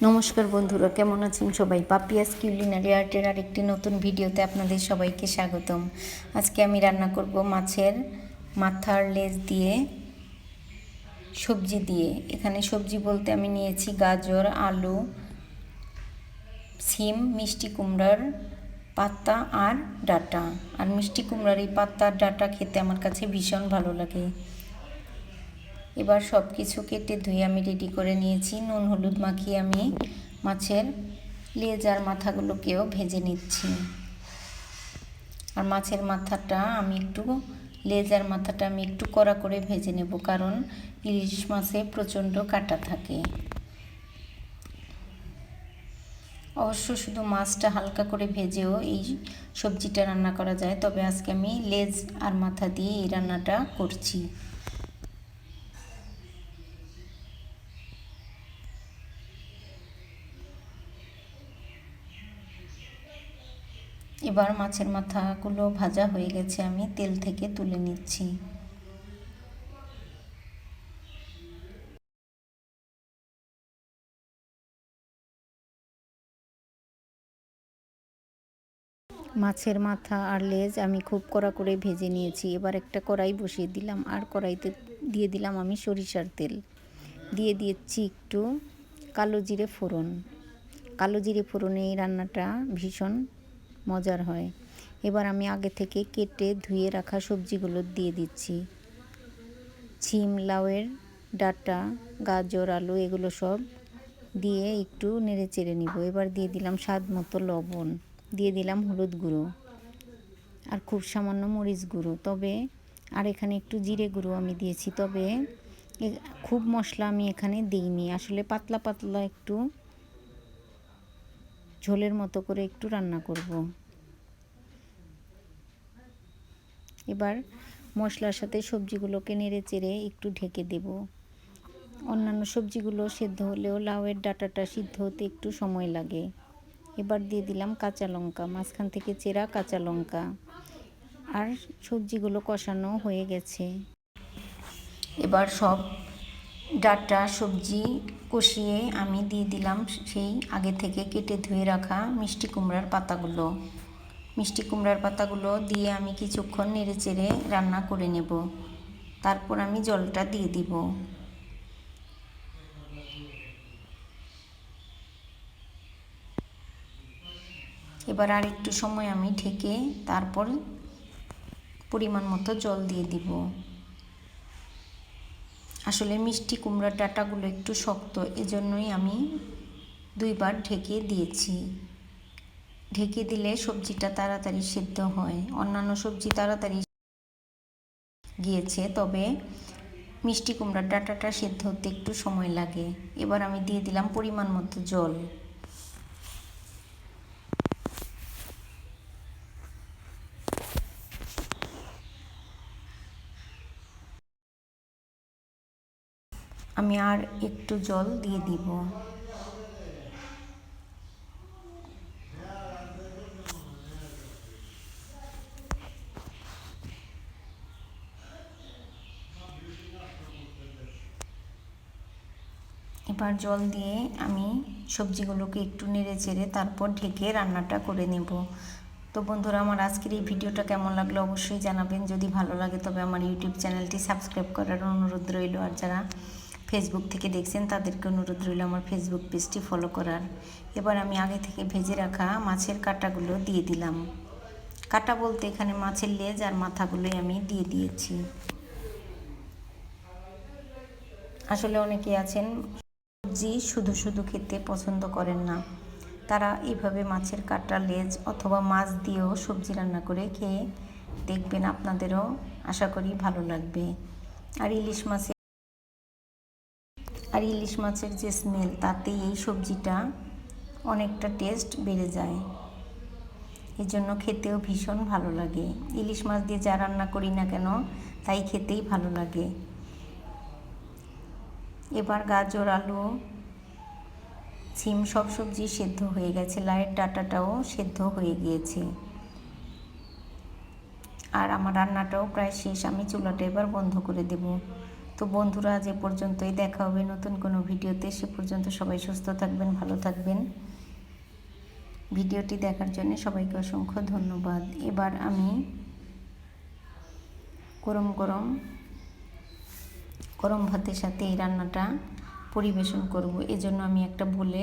নমস্কার বন্ধুরা, কেমন আছেন সবাই? পাপিয়াস কিউলিনারি আর্টের আরেকটি নতুন ভিডিওতে আপনাদের সবাইকে স্বাগতম। আজকে আমি রান্না করব মাছের মাথার লেজ দিয়ে সবজি দিয়ে। এখানে সবজি বলতে আমি নিয়েছি গাজর, আলু, সিম, মিষ্টি কুমড়ার পাতা আর ডাঁটা। আর মিষ্টি কুমড়ার এই পাতা আর ডাঁটা খেতে আমার কাছে ভীষণ ভালো লাগে। এবার সব কিছু কেটে ধুয়ে আমি রেডি করে নিয়েছি। নুন হলুদ মাখিয়ে আমি মাছের লেজ আর মাথাগুলোকেও ভেজে নিচ্ছি। আর মাছের মাথাটা আমি একটু লেজ আর মাথাটা আমি একটু কড়া করে ভেজে নেব, কারণ ইলিশ মাছে প্রচণ্ড কাঁটা থাকে। অবশ্য শুধু মাছটা হালকা করে ভেজেও এই সবজিটা রান্না করা যায়, তবে আজকে আমি লেজ আর মাথা দিয়ে এই রান্নাটা করছি। এবার মাছের মাথাগুলো ভাজা হয়ে গেছে, আমি তেল থেকে তুলে নিচ্ছি। মাছের মাথা আর লেজ আমি খুব কড়া করে ভেজে নিয়েছি। এবার একটা কড়াই বসিয়ে দিলাম, আর কড়াইতে দিয়ে দিলাম আমি সরিষার তেল। দিয়ে দিচ্ছি একটু কালো জিরে ফোড়ন। কালো জিরে ফোড়নে এই রান্নাটা ভীষণ মজার হয়। এবার আমি আগে থেকে কেটে ধুয়ে রাখা সবজিগুলো দিয়ে দিচ্ছি। ছিম, লাউয়ের ডাঁটা, গাজর, আলু এগুলো সব দিয়ে একটু নেড়ে চেড়ে নিব। এবার দিয়ে দিলাম স্বাদ মতো লবণ, দিয়ে দিলাম হলুদ গুঁড়ো আর খুব সামান্য মরিচ গুঁড়ো। তবে আর এখানে একটু জিরে গুঁড়ো আমি দিয়েছি, তবে খুব মশলা আমি এখানে দিইনি। আসলে পাতলা পাতলা একটু ঝোলের মতো করে একটু রান্না করব। এবার মশলার সাথে সবজিগুলোকে নেড়ে চেড়ে একটু ঢেকে দেব। অন্যান্য সবজিগুলো সেদ্ধ হলেও লাউয়ের ডাঁটাটা সিদ্ধ হতে একটু সময় লাগে। এবার দিয়ে দিলাম কাঁচা লঙ্কা, মাঝখান থেকে চেরা কাঁচা লঙ্কা। আর সবজিগুলো কষানো হয়ে গেছে। এবার সব ডাঁটা সবজি কষিয়ে আমি দিয়ে দিলাম সেই আগে থেকে কেটে ধুয়ে রাখা মিষ্টি কুমড়ার পাতাগুলো। মিষ্টি কুমড়ার পাতাগুলো দিয়ে আমি কিছুক্ষণ নেড়ে চেড়ে রান্না করে নেব। তারপর আমি জলটা দিয়ে দিব। এবার আর একটু সময় আমি ঢেকে তারপর পরিমাণ মতো জল দিয়ে দিব। আসলে মিষ্টি কুমড়ার ডাঁটাগুলো একটু শক্ত, এজন্যই আমি দুইবার ঢেকে দিয়েছি। ঢেকে দিলে সবজিটা তাড়াতাড়ি সেদ্ধ হয়। অন্যান্য সবজি তাড়াতাড়ি গিয়েছে, তবে মিষ্টি কুমড়ার ডাঁটাটা সেদ্ধ হতে একটু সময় লাগে। এবার আমি দিয়ে দিলাম পরিমাণ মতো জল। আমি আর একটু জল দিয়ে দিব। এবার জল দিয়ে আমি সবজিগুলোকে একটু নেড়ে চেড়ে তারপর ঢেকে রান্নাটা করে নেব। তো বন্ধুরা, আমার আজকের এই ভিডিওটা কেমন লাগলো অবশ্যই জানাবেন। যদি ভালো লাগে তবে আমার ইউটিউব চ্যানেলটি সাবস্ক্রাইব করার অনুরোধ রইল। আর যারা ফেসবুক থেকে দেখছেন তাদেরকে অনুরোধ রইল আমার ফেসবুক পেজটি ফলো করার। এবার আমি আগে থেকে ভেজে রাখা মাছের কাঁটাগুলো দিয়ে দিলাম। কাঁটা বলতে এখানে মাছের লেজ আর মাথাগুলোই আমি দিয়ে দিয়েছি। আসলে অনেকে আছেন সবজি শুধু শুধু খেতে পছন্দ করেন না, তারা এইভাবে মাছের কাঁটা, লেজ অথবা মাছ দিয়েও সবজি রান্না করে খেয়ে দেখবেন, আপনাদেরও আশা করি ভালো লাগবে। আর ইলিশ মাছের যে স্মেল, তাতে এই সবজিটা অনেকটা টেস্ট বেড়ে যায়। এই জন্য খেতেও ভীষণ ভালো লাগে। ইলিশ মাছ দিয়ে যা রান্না করি না কেন, তাই খেতেই ভালো লাগে। এবার গাজর, আলু, সিম সব সবজি সেদ্ধ হয়ে গেছে, লাউয়ের ডাঁটাটাও সেদ্ধ হয়ে গিয়েছে। আর আমার রান্নাটাও প্রায় শেষ, আমি চুলাটা এবার বন্ধ করে দেব। তো বন্ধুরা, আজ এ পর্যন্তই, দেখা হবে নতুন কোনো ভিডিওতে। সে পর্যন্ত সবাই সুস্থ থাকবেন, ভালো থাকবেন। ভিডিওটি দেখার জন্য সবাইকে অসংখ্য ধন্যবাদ। এবার আমি গরম গরম গরম ভাতের সাথে এই রান্নাটা পরিবেশন করব। এজন্য আমি একটা বলে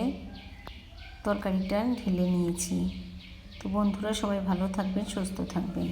তরকারিটা ঢেলে নিয়েছি। তো বন্ধুরা, সবাই ভালো থাকবেন, সুস্থ থাকবেন।